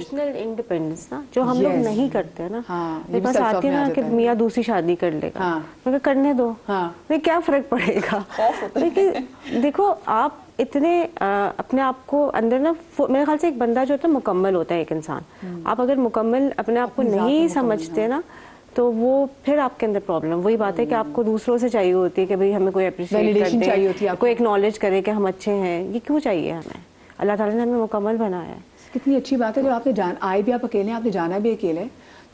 Emotional independence ना जो हम लोग नहीं करते हैं ना। मेरे पास self-love आती है में आ ना कि जाता है। मियाँ दूसरी शादी कर लेगा, मगर करने दो, क्या फर्क पड़ेगा। लेकिन देखो आप इतने अपने आप को अंदर ना, मेरे ख्याल से एक बंदा जो होता है मुकम्मल होता है एक इंसान। आप अगर मुकम्मल अपने आप को नहीं समझते ना तो वो फिर आपके अंदर प्रॉब्लम वही बात है कि आपको दूसरों से चाहिए होती है कि भाई हमें कोई अप्रिशिएट कर दे, कोई एक्नॉलेज करे कि हम अच्छे हैं। ये क्यों चाहिए हमें? अल्लाह ताला ने हमें मुकम्मल बनाया है। कितनी अच्छी बात है, जब आपने आए भी आप अकेले हैं, आपने जाना भी अकेले,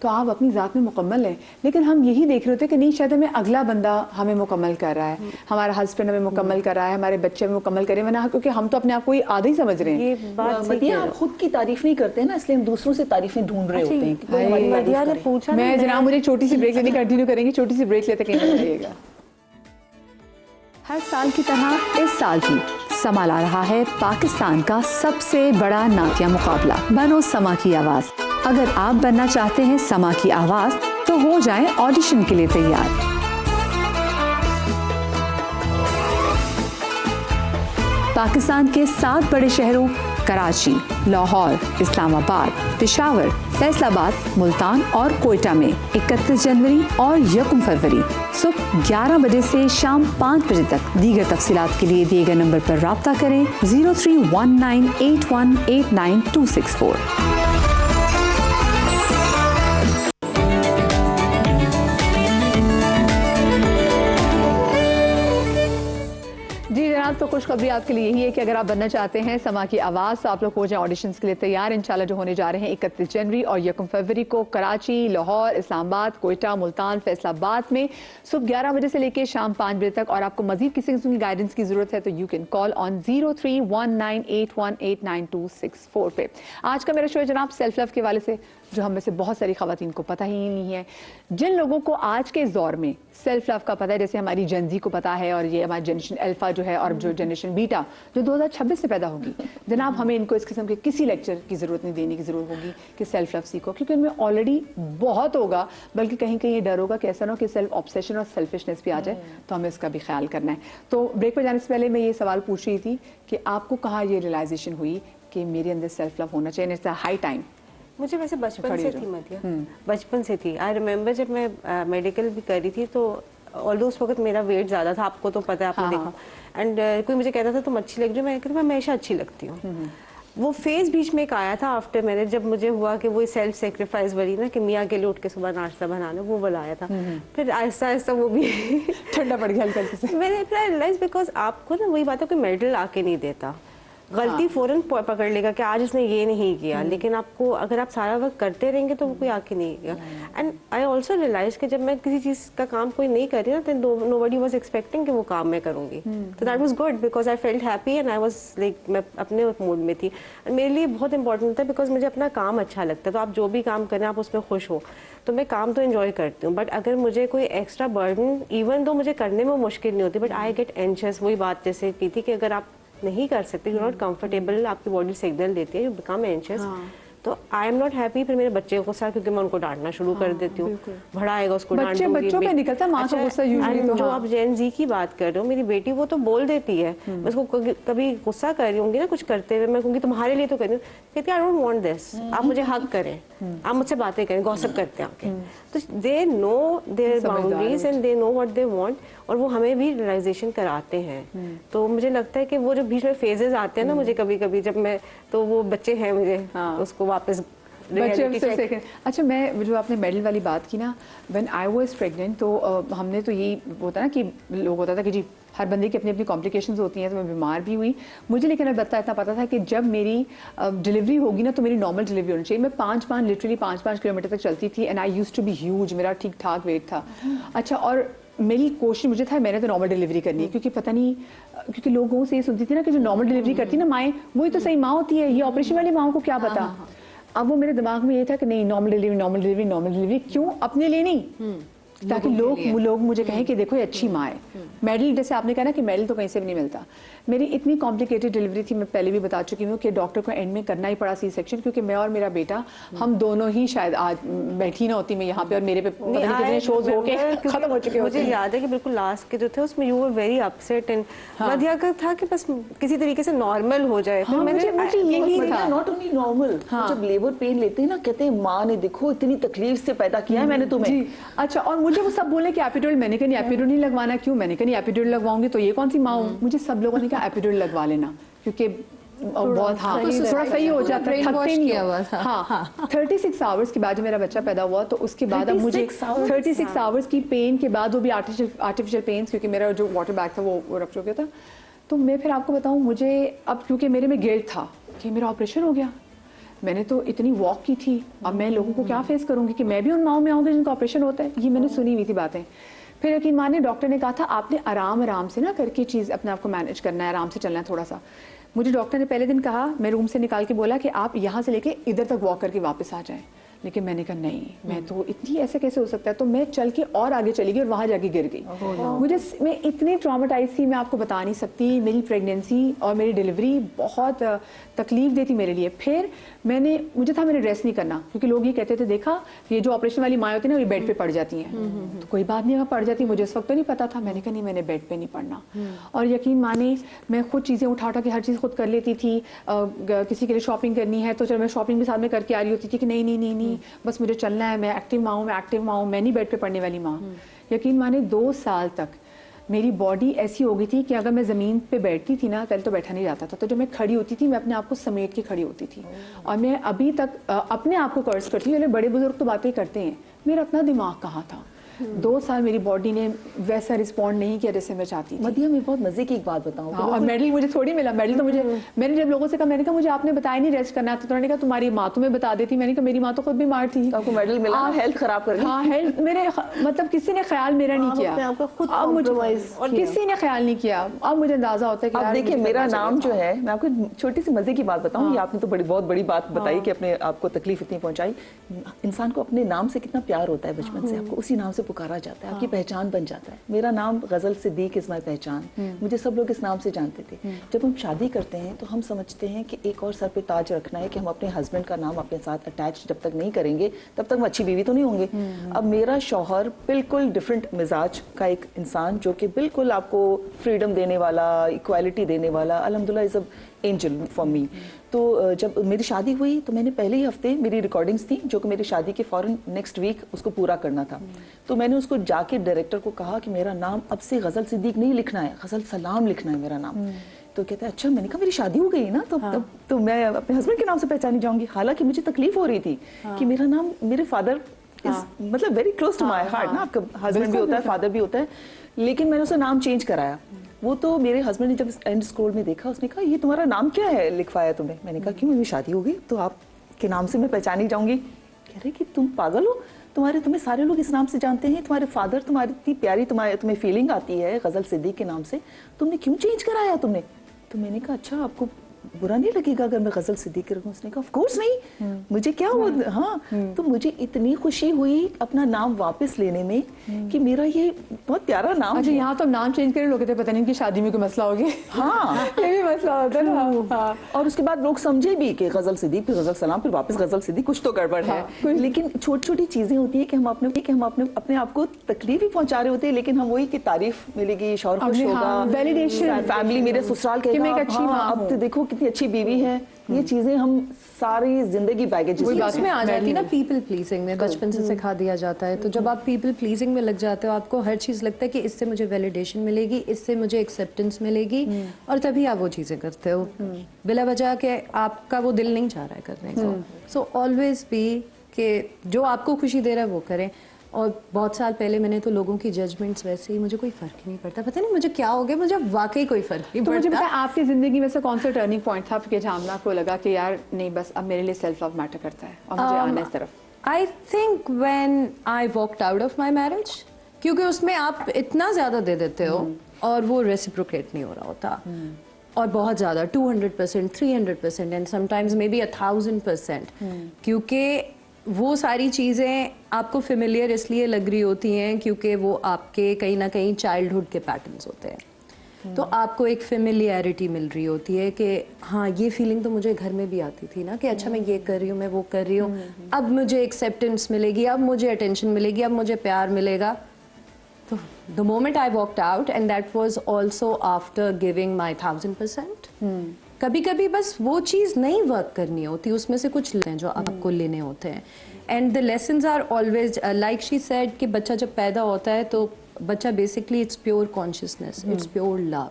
तो आप अपनी ज़ात में मुकम्मल हैं। लेकिन हम यही देख रहे होते हैं कि नहीं, शायद हमें अगला बंदा हमें मुकम्मल कर रहा है, हमारा हस्बैंड हमें मुकम्मल कर रहा है, हमारे बच्चे हमें मुकम्मल करें, वरना क्योंकि हम तो अपने आप को ही आधा ही समझ रहे हैं। ये बात सही है, आप खुद की तारीफ नहीं करते हैं ना, इसलिए हम दूसरों से तारीफें ढूंढ रहे होते हैं। मदिया ने पूछा, मैं जनाब मुझे छोटी सी ब्रेक लेनी कंटिन्यू करेंगे, छोटी सी ब्रेक लेते कहीं बताइएगा। हर साल की तरह इस साल भी समा ला रहा है पाकिस्तान का सबसे बड़ा नातिया मुकाबला, बनो समा की आवाज। अगर आप बनना चाहते हैं समा की आवाज तो हो जाएं ऑडिशन के लिए तैयार। पाकिस्तान के 7 बड़े शहरों कराची, लाहौर, इस्लामाबाद, पेशावर, फैसलाबाद, मुल्तान और कोयटा में 31 जनवरी और 1 फरवरी सुबह 11 बजे से शाम 5 बजे तक। दीगर तफसीलात के लिए दिए गए नंबर पर राब्ता करें 03198189 तो खुशखबरी आपके लिए यही है कि अगर आप बनना चाहते हैं समा की आवाज़ तो आप लोग हो जाए ऑडिशंस के लिए तैयार। इंशाल्लाह जो होने जा रहे हैं 31 जनवरी और 1 फरवरी को कराची, लाहौर, इस्लामाबाद, कोयटा, मुल्तान, फैसलाबाद में सुबह 11 बजे से लेकर शाम 5 बजे तक। और आपको मजीद किसी किस्म की गाइडेंस की जरूरत है तो यू कैन कॉल ऑन 03198189 पे। आज का मेरा शो है जनाब सेल्फ लव के वाले से, जो हम में से बहुत सारी खवातीन को पता ही नहीं है। जिन लोगों को आज के इस दौर में सेल्फ लव का पता है, जैसे हमारी जनजी को पता है और ये हमारी जनरेशन अल्फा जो है और जो जनरेशन बीटा जो 2026 में पैदा होगी, जनाब हमें इनको इस किस्म के किसी लेक्चर की जरूरत नहीं देने की जरूरत होगी कि सेल्फ लव सीखो, क्योंकि उनमें ऑलरेडी बहुत होगा। बल्कि कहीं कहीं ये डर होगा कि ऐसा ना हो कि सेल्फ ऑब्सेशन और सेल्फिशनेस भी आ जाए, तो हमें इसका भी ख्याल करना है। तो ब्रेक पर जाने से पहले मैं ये सवाल पूछ रही थी कि आपको कहाँ ये रियलाइजेशन हुई कि मेरे अंदर सेल्फ लव होना चाहिए, इट्स अ हाई टाइम? मुझे वैसे बचपन से थी मदिया, बचपन से थी। आई रिमेम्बर जब मैं मेडिकल भी करी थी तो ऑल्दो उस वक्त मेरा वेट ज़्यादा था, आपको तो पता है, आपने देखा। एंड कोई मुझे कहता था तुम अच्छी लग रही हो, मैं कहती मैं हमेशा अच्छी लगती हूँ। वो फेज बीच में एक आया था आफ्टर मैरिज, जब मुझे हुआ कि वो सेल्फ सेक्रीफाइस वाली ना कि मियाँ के लिए उठ के सुबह नाश्ता बनाना, वो वाला आया था। फिर आहिस्ता आहिस्ता वो भी ठंडा पड़ गया हल्का से। मैंने रियलाइज बिकॉज आपको ना वही बात है, कोई मेडल आके नहीं देता, गलती फौरन पकड़ लेगा कि आज उसने ये नहीं किया, लेकिन आपको अगर आप सारा वक्त करते रहेंगे तो वो कोई आके नहीं किया। एंड आई ऑल्सो रियलाइज कि जब मैं किसी चीज़ का काम कोई नहीं कर रही ना, तो नोबडी वाज एक्सपेक्टिंग कि वो काम मैं करूँगी, तो that was good because I felt happy and I was like मैं अपने मूड में थी। मेरे लिए बहुत इंपॉर्टेंट था बिकॉज मुझे अपना काम अच्छा लगता है, तो आप जो भी काम करें आप उसमें खुश हो, तो मैं काम तो एंजॉय करती हूँ। बट अगर मुझे कोई एक्स्ट्रा बर्डन, इवन तो मुझे करने में मुश्किल नहीं होती, बट आई गेट एंशियस। वही बात जैसे की थी कि अगर आप नहीं कर सकते, यू नॉट कंफर्टेबल, आपकी बॉडी सिग्नल देती है, यू बिकम एंशियस, तो आई एम नॉट हैप्पी। फिर मेरे बच्चे को गुस्सा, क्योंकि मैं उनको डांटना शुरू कर देती हूँ, बड़ा आएगा उसको डांट दूंगी। बच्चों पे निकलता माँ का गुस्सा यूजुअली। तो जो आप जेन जी की बात कर रहे हो, मेरी बेटी वो तो बोल देती है, मैं उसको कभी गुस्सा कर रही होंगी ना कुछ करते हुए, मैं कहूँगी तुम्हारे लिए तो कर रही हूँ, कहती आई डोंट वांट दिस, आप मुझे हग करें, आप मुझसे बातें करें, गॉसिप करते हैं आके। तो they know their boundaries and they know what they want, और वो हमें भी रियलाइजेशन कराते हैं। तो मुझे लगता है कि वो जो बीच में फेजेस आते हैं ना मुझे कभी कभी, जब मैं, तो वो बच्चे हैं मुझे उसको वापस बच्चे। अच्छा, मैं जो आपने मेडल वाली बात की ना, व्हेन आई वाज प्रेग्नेंट तो हमने तो यही होता ना कि लोग होता था कि जी हर बंदे की अपनी अपनी कॉम्प्लिकेशंस होती हैं, तो मैं बीमार भी हुई मुझे, लेकिन अलबत्ता इतना पता था कि जब मेरी डिलीवरी होगी ना तो मेरी नॉर्मल डिलीवरी होनी चाहिए। मैं 5 लिटरली 5 किलोमीटर तक चलती थी and I used to be huge, मेरा ठीक ठाक वेट था। अच्छा, और मेरी कोशिश मुझे था मैंने तो नॉर्मल डिलीवरी करनी है, क्योंकि पता नहीं, क्योंकि लोगों से ये सुनती थी ना कि जो नॉर्मल डिलीवरी करती है ना माएँ, वही तो सही माँ होती है, ये ऑपरेशन वाली माँ को क्या पता। अब वो मेरे दिमाग में ये था कि नहीं, नॉर्मल डिलीवरी क्यों, अपने लिए नहीं, ताकि लोग मुझे कहें कि देखो ये अच्छी माँ है। मेडल, जैसे आपने कहा ना कि मेडल तो कहीं से भी नहीं मिलता। मेरी इतनी कॉम्प्लिकेटेड डिलीवरी थी, मैं पहले भी बता चुकी हूँ कि डॉक्टर को एंड में करना ही पड़ा सी सेक्शन, क्योंकि मैं और मेरा बेटा हम दोनों ही शायद आज बैठी ना होती मैं यहाँ पे और मेरे पे पता नहीं कितने शोज होके खत्म हो चुके मुझे याद है कि बिल्कुल लास्ट के जो थे उसमें you were very upset and मध्या का था कि बस किसी तरीके से नॉर्मल हो जाए। हाँ, मुझे यही था। नॉट ओनली नॉर्मल, जब लेबर पेन लेते हैं ना, कहते हैं माँ ने देखो इतनी तकलीफ से पैदा किया है मैंने तुम्हें। अच्छा, और मुझे वो सब बोले कि एपिड्यूरल, मैंने कहा नहीं एपिड्यूरल नहीं लगवाना। क्यों? मैंने कहा नहीं एपिड्यूरल लगवाऊंगी तो ये कौन सी माँ हूँ। मुझे सब लोगों ने कहा एपिड्यूरल लगवा लेना, क्योंकि बहुत हाँ थोड़ा सही हो जाता है, थकते नहीं हो। हाँ 36 आवर्स के बाद जब मेरा बच्चा पैदा हुआ तो उसके बाद अब मुझे 36 आवर्स की पेन के बाद, वो भी आर्टिफिशियल पेन, क्योंकि मेरा जो वाटर बैग था वो रख चुका था। तो मैं फिर आपको बताऊं, मुझे अब क्योंकि मेरे में गिल्ट था कि मेरा ऑपरेशन हो गया, मैंने तो इतनी वॉक की थी, अब मैं लोगों को क्या फेस करूंगी कि मैं भी उन माओं में आऊंगी जिनका ऑपरेशन होता है। ये मैंने सुनी हुई थी बातें। फिर यकीन माने डॉक्टर ने कहा था आपने आराम से ना करके चीज़ अपने आप को मैनेज करना है, आराम से चलना है थोड़ा सा। मुझे डॉक्टर ने पहले दिन कहा, मैं रूम से निकाल के बोला कि आप यहाँ से लेके इधर तक वॉक करके वापस आ जाएं, लेकिन मैंने कहा नहीं, मैं तो इतनी, ऐसे कैसे हो सकता है। तो मैं चल के और आगे चली गई और वहां जाके गिर गई। मैं इतनी ट्रॉमेटाइज थी, मैं आपको बता नहीं सकती। मेरी प्रेगनेंसी और मेरी डिलीवरी बहुत तकलीफ दी थी मेरे लिए। फिर मुझे था मैंने रेस्ट नहीं करना, क्योंकि लोग ये कहते थे देखा ये जो ऑपरेशन वाली माँ होती है ना, ये बेड पे पड़ जाती हैं। तो कोई बात नहीं, अगर पड़ जाती, मुझे उस वक्त तो नहीं पता था। मैंने कहा नहीं, मैंने बेड पे नहीं पड़ना। और यकीन माने मैं खुद चीज़ें उठा के हर चीज़ खुद कर लेती थी। किसी के लिए शॉपिंग करनी है तो चलो मैं शॉपिंग भी साथ में करके आ रही होती थी कि नहीं बस मुझे चलना है, मैं एक्टिव माँ हूँ, मैं नहीं बेड पे पड़ने वाली माँ। यकीन माने 2 साल तक मेरी बॉडी ऐसी हो गई थी कि अगर मैं ज़मीन पे बैठती थी ना, पहले तो बैठा नहीं जाता था, तो जब मैं खड़ी होती थी मैं अपने आप को समेट के खड़ी होती थी। और मैं अभी तक अपने आप को कर्ज करती हूँ। बड़े बुजुर्ग तो बातें करते हैं, मेरा अपना दिमाग कहाँ था। 2 साल मेरी बॉडी ने वैसा रिस्पॉन्ड नहीं किया जैसे मैं चाहती थी। मध्य में बहुत मजे की एक बात बताऊं। हाँ, और मेडल मुझे थोड़ी मिला। मेडल तो मैंने जब लोगों से कहा, मैंने कहा मुझे आपने बताया नहीं रेस्ट करना, तो उन्होंने कहा तुम्हारी माँ तुम्हें बता देती। मैंने कहा मेरी माँ तो खुद बीमार थी। आपको मेडल मिला, हेल्थ खराब कर गई। हाँ, हेल्थ मेरे मतलब किसी ने ख्याल मेरा नहीं किया, अब मुझे और किसी ने ख्याल नहीं किया। अब मुझे अंदाजा होता है कि अब देखिए मेरा नाम जो है, मैं आपको छोटी सी मजे की बात बताऊं। ये आपने तो बहुत बड़ी बात बताई कि अपने आपको तकलीफ इतनी पहुंचाई। इंसान को अपने नाम से कितना प्यार होता है बचपन से, आपको उसी नाम से पुकारा जाता है, पहचान बन जाता है। मेरा नाम गजल सिद्दीक इज माय पहचान। मुझे सब लोग इस नाम से जानते थे। जब हम शादी करते हैं तो हम समझते हैं कि एक और सर पे ताज रखना है कि हम अपने हस्बैंड का नाम अपने साथ अटैच जब तक नहीं करेंगे तब तक हम अच्छी बीवी तो नहीं होंगे। अब मेरा शौहर बिल्कुल डिफरेंट मिजाज का एक इंसान, जो कि बिल्कुल आपको फ्रीडम देने वाला, इक्वालिटी देने वाला, अल्हम्दुलिल्लाह is a angel for me. तो जब मेरी शादी हुई तो मैंने पहले ही हफ्ते मेरी रिकॉर्डिंग्स थी, जो कि मेरी शादी के फौरन नेक्स्ट वीक उसको पूरा करना था। तो मैंने उसको जाके डायरेक्टर को कहा कि मेरा नाम अब से गजल सिद्दीक नहीं लिखना है, गजल सलाम लिखना है मेरा नाम। तो कहता है अच्छा। मैंने कहा मेरी शादी हो गई ना, तो मैं अपने हस्बैंड के नाम से पहचानी जाऊंगी। हालांकि मुझे तकलीफ हो रही थी कि मेरा नाम, मेरे फादर मतलब very close to my heart ना, आपका हस्बैंड भी होता है, फादर भी होता है, लेकिन मैंने उसका नाम चेंज कराया। वो तो मेरे हस्बैंड ने जब एंड स्क्रोल में देखा, उसने कहा ये तुम्हारा नाम क्या है लिखवाया तुम्हें। मैंने कहा क्यों, मेरी शादी हो गई तो आपके नाम से मैं पहचानी जाऊंगी। कह रहे कि तुम पागल हो, तुम्हें सारे लोग इस नाम से जानते हैं, तुम्हारे फादर, तुम्हारी इतनी प्यारी तुम्हें फीलिंग आती है गजल सिद्दीक के नाम से, तुमने क्यों चेंज कराया तुमने। तो मैंने कहा अच्छा आपको बुरा नहीं लगेगा अगर मैं गजल सिद्दीक रखूं। उसने कहा ऑफ कोर्स नहीं, मुझे क्या वो। हाँ, तो मुझे इतनी खुशी हुई अपना नाम वापस लेने में कि मेरा ये बहुत प्यारा नाम। अच्छा, यहाँ तो नाम चेंज करे लोग कहते पता नहीं कि शादी में कोई मसला हो गया। हाँ ये भी मसला होता है ना। हाँ। और उसके बाद लोग समझे भी कि गजल सिद्दीक फिर गजल सलाम फिर वापस गजल सिद्दीक, कुछ तो गड़बड़ है। लेकिन छोटी छोटी चीजें होती है कि हम अपने आप को तकलीफ ही पहुंचा रहे होते हैं, लेकिन हम वही की तारीफ मिलेगी, शौहर खुश होगा, वैलिडेशन, फैमिली मेरे ससुराल कहेगा मैं एक अच्छी माँ हूँ, अब तो देखो कितनी अच्छी बीवी है। ये चीजें हम सारी जिंदगी बैगेज उसमें आ जाती है ना, पीपल प्लीजिंग में बचपन से सिखा दिया जाता है। तो जब आप पीपल प्लीजिंग में लग जाते हो, आपको हर चीज लगता है कि इससे मुझे वैलिडेशन मिलेगी, इससे मुझे एक्सेप्टेंस मिलेगी, और तभी आप वो चीजें करते हो बिला वजह के आपका वो दिल नहीं चाह रहा है करने को। सो ऑलवेज बी कि जो आपको खुशी दे रहा है वो करें। और बहुत साल पहले मैंने तो लोगों की जजमेंट्स वैसे ही, मुझे कोई फर्क ही नहीं पड़ता, पता नहीं मुझे क्या हो गया, मुझे वाकई कोई फर्क नहीं पड़ता। मुझे पता है आपकी जिंदगी में से कौन सा टर्निंग पॉइंट था कि जहाँ आपको लगा कि यार नहीं बस अब मेरे लिए सेल्फ लव मैटर करता है और मुझे आना इस तरफ। I think when I walked out of my marriage, क्योंकि उसमें आप इतना ज्यादा दे देते हो और वो रेसिप्रोकेट नहीं हो रहा होता, और बहुत ज़्यादा 200%, 300% एंड समटाइम्स मे बी 1000%, क्योंकि वो सारी चीज़ें आपको फेमिलियर इसलिए लग रही होती हैं क्योंकि वो आपके कहीं ना कहीं चाइल्डहुड के पैटर्न्स होते हैं। तो आपको एक फेमिलियरिटी मिल रही होती है कि हाँ ये फीलिंग तो मुझे घर में भी आती थी ना कि अच्छा मैं ये कर रही हूँ, मैं वो कर रही हूँ, अब मुझे एक्सेप्टेंस मिलेगी, अब मुझे अटेंशन मिलेगी, अब मुझे प्यार मिलेगा। तो the moment I walked out and that was also after giving my 1000%। कभी कभी बस वो चीज़ नहीं वर्क करनी होती, उसमें से कुछ लें जो आपको लेने होते हैं। And the lessons are always like she said कि बच्चा जब पैदा होता है तो बच्चा basically it's pure consciousness, it's pure love.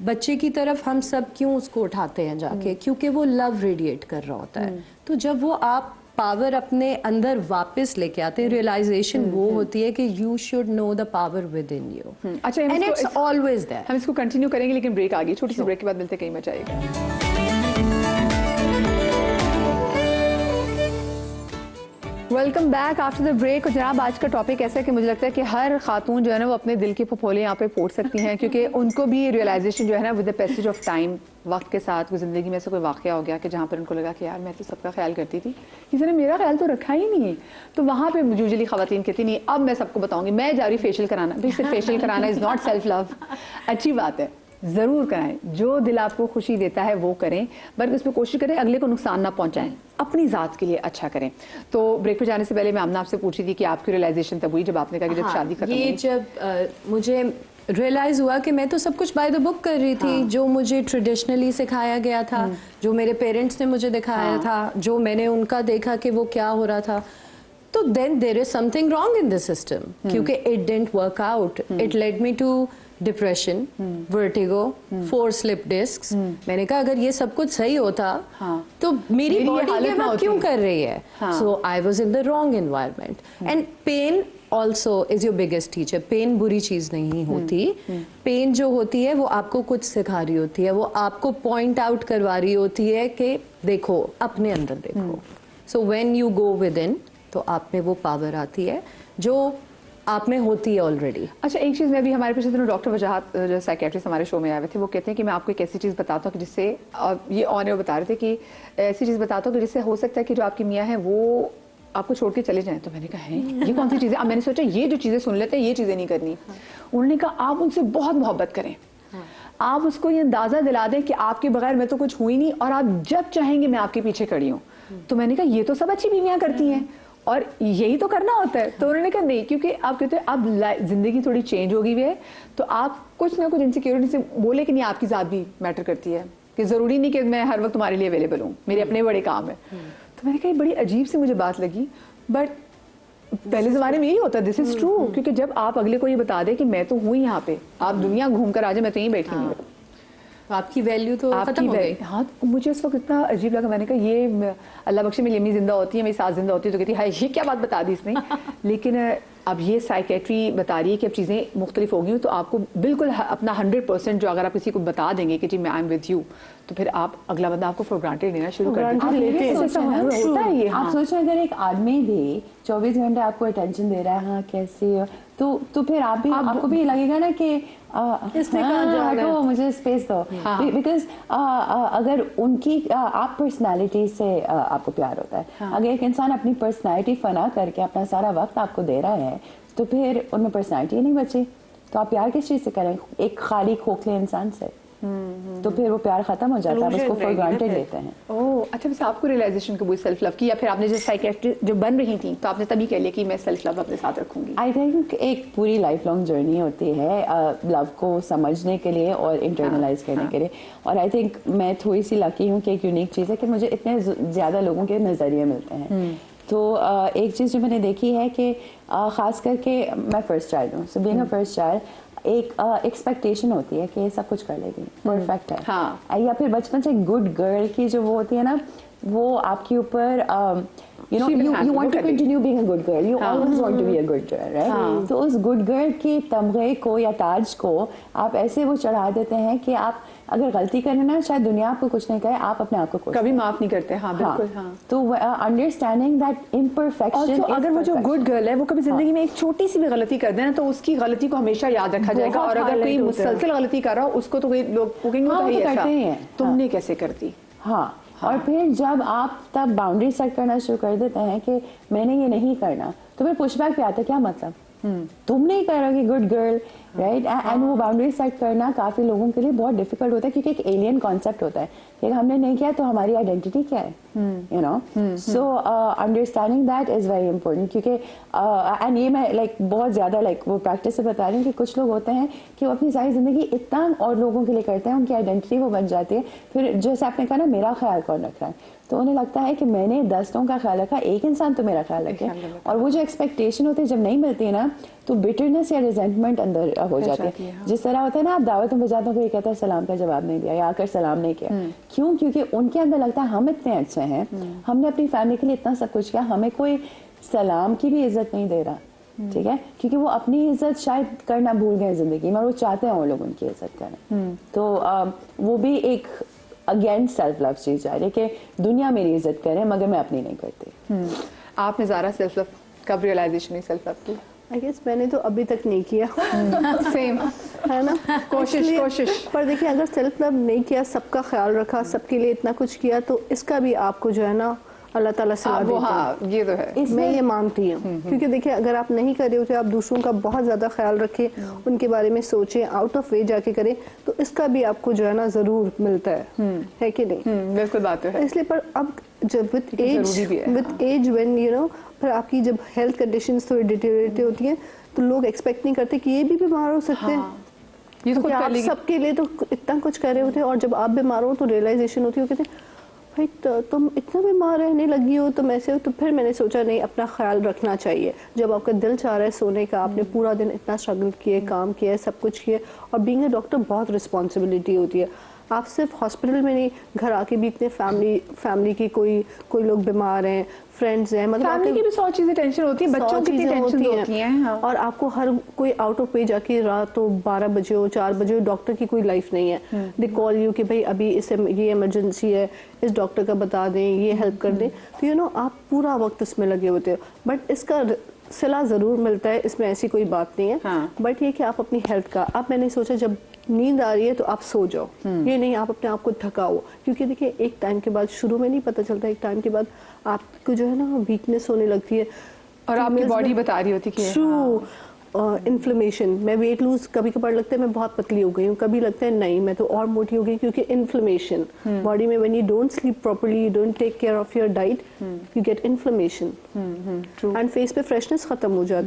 बच्चे की तरफ हम सब क्यों उसको उठाते हैं जाके, क्योंकि वो लव रेडिएट कर रहा होता है। तो जब वो आप पावर अपने अंदर वापस लेके आते हैं, रियलाइजेशन वो होती है कि you should know the power with in you. अच्छा, एंड इट्स ऑलवेज दैट। हम इसको कंटिन्यू करेंगे लेकिन ब्रेक आ गई, छोटी सी ब्रेक के बाद मिलते हैं, कहीं मत जाइएगा। Welcome back after the break. और जनाब आज का टॉपिक ऐसा है कि मुझे लगता है कि हर खातून जो है ना वो अपने दिल के फफोले यहाँ पे फोड़ सकती हैं, क्योंकि उनको भी रियलाइजेशन जो है ना with the passage of time, वक्त के साथ कोई ज़िंदगी में ऐसा कोई वाक़या हो गया कि जहाँ पर उनको लगा कि यार मैं तो सबका ख्याल करती थी, किसी ने मेरा ख्याल तो रखा ही नहीं है। तो वहाँ पे यूजुअली ख़वातीन कहती नहीं अब मैं सबको बताऊँगी, मैं जा रही फेशियल कराना। भाई सिर्फ फेशियल कराना इज़ नॉट सेल्फ लव। अच्छी बात है, ज़रूर कराएं, जो दिल आपको खुशी देता है वो करें, बल्कि उसमें कोशिश करें अगले को नुकसान ना पहुंचाएं, अपनी ज़ात के लिए अच्छा करें। तो ब्रेक पे जाने से पहले मैं आमना आपसे पूछी थी कि आपकी रियलाइजेशन तब हुई जब आपने कहा कि जब शादी खत्म ये हुई। जब मुझे रियलाइज़ हुआ कि मैं तो सब कुछ बाय द बुक कर रही थी, जो मुझे ट्रेडिशनली सिखाया गया था, जो मेरे पेरेंट्स ने मुझे दिखाया था, जो मैंने उनका देखा कि वो क्या हो रहा था, तो then there is something wrong in the system, क्योंकि it didn't work out. It led me to depression, vertigo, 4 slip discs. मैंने कहा अगर ये सब कुछ सही होता तो मेरी बॉडी गिव अप क्यों कर रही है? So I was in the wrong environment. And pain also is your biggest teacher. Pain बुरी चीज नहीं होती। पेन जो होती है वो आपको कुछ सिखा रही होती है, वो आपको पॉइंट आउट करवा रही होती है कि देखो अपने अंदर देखो। So when you go with in तो आप में वो पावर आती है जो आप में होती है ऑलरेडी। अच्छा, एक चीज़ मैं भी, हमारे पीछे डॉक्टर वजाहत जो साइकेट्रिस्ट हमारे शो में आए हुए थे, वो कहते हैं कि मैं आपको एक ऐसी चीज़ बताता हूँ कि जिससे, ये ऑन बता रहे थे कि ऐसी चीज़ बताता हूँ कि जिससे हो सकता है कि जो आपकी मियाँ है वो आपको छोड़ के चले जाएं। तो मैंने कहा है ये कौन सी चीज़ें? अब मैंने सोचा ये जो चीज़ें सुन लेते हैं ये चीज़ें नहीं करनी। उन्होंने कहा आप उनसे बहुत मोहब्बत करें, आप उसको ये अंदाज़ा दिला दें कि आपके बगैर मैं तो कुछ हुई नहीं और आप जब चाहेंगे मैं आपके पीछे खड़ी हूँ। तो मैंने कहा ये तो सब अच्छी बीवियाँ करती हैं और यही तो करना होता है। तो उन्होंने कहा नहीं, क्योंकि आप कहते हैं अब जिंदगी थोड़ी चेंज हो गई है, तो आप कुछ ना कुछ इनसिक्योरिटी से बोले कि नहीं आपकी ज़ात भी मैटर करती है, कि ज़रूरी नहीं कि मैं हर वक्त तुम्हारे लिए अवेलेबल हूँ, मेरे अपने बड़े काम है। तो मैंने कहा बड़ी अजीब सी मुझे बात लगी, बट पहले ज़माने में यही होता है, दिस इज़ ट्रू। क्योंकि जब आप अगले को ये बता दें कि मैं तो हूँ यहाँ पे, आप दुनिया घूम कर आ जाए, मैं तो यहीं बैठी हूँ, तो आपकी वैल्यू तो खत्म हो गई। हाँ, मुझे उस वक्त इतना अजीब लगा। मैंने कहा ये अल्लाह बख्शे मेरी अम्मी जिंदा होती है, मेरी सास जिंदा होती है, तो कहती है ये क्या बात बता दी इसने। लेकिन अब ये साइकेट्री बता रही है कि अब चीज़ें मुख्तलिफ हो गई, तो आपको बिल्कुल अपना 100% जो अगर आप किसी को बता देंगे कि जी मैं आई एम विद यू, तो फिर आप अगला बंदा आपको फॉर ग्रांटेड लेना शुरू कर देते हैं। आप सोचें अगर एक आदमी भी 24 घंटे आपको अटेंशन दे रहा है, हाँ कैसे हो, तो फिर आप भी आपको भी लगेगा ना कि इसने कहा जाना है, मुझे स्पेस दो। बिकॉज अगर उनकी आप पर्सनालिटी से आपको प्यार होता है, अगर एक इंसान अपनी पर्सनालिटी फना करके अपना सारा वक्त आपको दे रहा है, तो फिर उनमें पर्सनालिटी नहीं बची, तो आप प्यार किस चीज़ से करें? एक खाली खोखले इंसान से। तो फिर वो प्यार खत्म हो जाता है, उसको फॉर ग्रांटेड लेते हैं। ओह अच्छा, वैसे आपको रियलाइजेशन कब हुई सेल्फ लव की, या फिर आपने जब साइकेट्रिस्ट जो बन रही थी तो आपने तभी कह लिया कि मैं सेल्फ लव अपने साथ रखूंगी? आई थिंक एक पूरी लाइफ लॉन्ग जर्नी होती है लव को समझने के लिए और इंटरनलाइज करने के लिए। और आई थिंक मैं थोड़ी सी लकी हूँ कि एक यूनिक चीज़ है कि मुझे इतने ज़्यादा लोगों के नज़रिए मिलते हैं। तो एक चीज़ जो मैंने देखी है कि ख़ास करके मैं फर्स्ट चाइल्ड हूँ, so being a first child एक एक्सपेक्टेशन होती है कि सब कुछ कर लेगी, परफेक्ट है। हाँ। या फिर बचपन से गुड गर्ल की जो वो होती है ना, वो आपके ऊपर you know you want to continue being a good girl, you always want to be a good girl, right? तो उस good girl के तमगे को या ताज को आप ऐसे वो चढ़ा देते हैं कि आप अगर गलती करें ना, शायद दुनिया आपको कुछ नहीं कहे, आप अपने आप को कभी माफ नहीं करते। हाँ बिल्कुल। हाँ। तो अंडरस्टैंडिंग दैट इम्परफेक्शन, अगर वो जो गुड गर्ल है वो कभी जिंदगी में एक छोटी सी भी गलती कर देना, तो उसकी गलती को हमेशा याद रखा जाएगा। और अगर कोई मुसलसल गलती कर रहा हो उसको तो कोई लोग कहेंगे तुमने कैसे करती। हाँ और फिर जब आप तब बाउंड्री सेट करना शुरू कर देते हैं कि मैंने ये नहीं करना, तो फिर पुशबैक पे आता है क्या मतलब, तुम नहीं करोगे, गुड गर्ल, राइट। एंड वो बाउंड्री सेट करना काफी लोगों के लिए बहुत डिफिकल्ट होता है, क्योंकि एक एलियन कॉन्सेप्ट होता है कि हमने नहीं किया तो हमारी आइडेंटिटी क्या है, you know. So understanding that is very important, क्योंकि एंड ये मैं लाइक बहुत ज्यादा लाइक वो प्रैक्टिस से बता रही हूँ कि कुछ लोग होते हैं कि वो अपनी सारी जिंदगी इतना और लोगों के लिए करते हैं, उनकी आइडेंटिटी वो बन जाती है। फिर जैसे आपने कहा ना, मेरा ख्याल कौन रख रहा है, तो उन्हें लगता है कि मैंने 10 लोगों का ख्याल रखा, एक इंसान तो मेरा ख्याल रखे। और वो जो एक्सपेक्टेशन होती है जब नहीं मिलती है ना, तो बिटरनेस या रिजेंटमेंट अंदर हो जाती है। जिस तरह होता है ना, आप दावत में जाते हो, कोई कहता है सलाम का जवाब नहीं दिया या आकर सलाम नहीं किया, क्यों? क्योंकि उनके अंदर लगता है हम इतने अच्छे हैं, हमने अपनी फैमिली के लिए इतना सब कुछ किया, हमें कोई सलाम की भी इज्जत नहीं दे रहा, ठीक है, क्योंकि वो अपनी इज्जत शायद करना भूल गए जिंदगी में, और वो चाहते हैं वो लोग उनकी इज्जत करें। तो वो भी एक अगेंस्ट सेल्फ लव चीज आ रही है कि दुनिया मेरी इज्जत करे मगर मैं अपनी नहीं करती। आपने ज़ारा सेल्फ लव कब रियलाइजेशन हुई सेल्फ लव की? आई गेस मैंने तो अभी तक नहीं किया सेम है ना, कोशिश पर देखिए, अगर सेल्फ लव नहीं किया, सबका ख्याल रखा, सबके लिए इतना कुछ किया, तो इसका भी आपको जो है ना अल्लाह ताला सलाह वो, देते हैं। हाँ ये तो है। मैं ये मानती हूँ, क्योंकि देखिए, अगर आप नहीं कर रहे होते, आप दूसरों का बहुत ज़्यादा ख्याल रखें, उनके बारे में सोचें, आउट ऑफ वे जाके करें, तो इसका भी आपको जो है ना ज़रूर मिलता है कि नहीं? बिल्कुल बात तो है। इसलिए पर अब जब विद ज़रूरी भी है, एज व्हेन यू नो, पर आपकी जब हेल्थ कंडीशंस थोड़ी डिटेरियोरेट होती हैं, तो लोग एक्सपेक्ट नहीं करते कि ये भी बीमार हो सकते हैं। ये तो खुद क्योंकि कर आप लेगी। सबके लिए तो इतना कुछ कर रहे होते हैं, और जब आप बीमार हो तो रियलाइजेशन होती है, कहते हैं भाई तुम इतना बीमार रहने लगी हो, तुम ऐसे हो। तो फिर मैंने सोचा नहीं, अपना ख्याल रखना चाहिए। जब आपका दिल चाह रहा है सोने का, आपने पूरा दिन इतना स्ट्रगल किया, काम किया, सब कुछ किया, और बीइंग अ डॉक्टर बहुत रिस्पॉन्सिबिलिटी होती है। आप सिर्फ हॉस्पिटल में नहीं, घर आके भी इतने फैमिली की कोई लोग बीमार हैं, फ्रेंड्स हैं, मतलब फैमिली की भी 100 चीजें टेंशन होती है, बच्चों की टेंशन होती है, हाँ। और आपको हर कोई आउट ऑफ पे जाके रात तो 12 बजे हो, 4 बजे हो, डॉक्टर की कोई लाइफ नहीं है। दे कॉल यू कि भाई अभी इसे ये इमरजेंसी है, इस डॉक्टर का बता दें, ये हेल्प कर दें, तो यू नो आप पूरा वक्त इसमें लगे होते हो। बट इसका सिला ज़रूर मिलता है, इसमें ऐसी कोई बात नहीं है। हाँ। बट ये कि आप अपनी हेल्थ का, अब मैंने सोचा जब नींद आ रही है तो आप सो जाओ, ये नहीं आप अपने आप को थकाओ, क्योंकि देखिए एक टाइम के बाद, शुरू में नहीं पता चलता, एक टाइम के बाद आपको जो है ना वीकनेस होने लगती है, और आपकी बॉडी बता रही होती कि ट्रू इन्फ्लेमेशन। मैं वेट लूज, कभी कभार लगता है मैं बहुत पतली हो गई हूँ, कभी लगता है नहीं मैं तो और मोटी हो गई, क्योंकि इन्फ्लेमेशन बॉडी में, when you don't sleep properly, you don't take care of your diet, you get inflammation, and face पे फ्रेशनेस खत्म हो जाती है।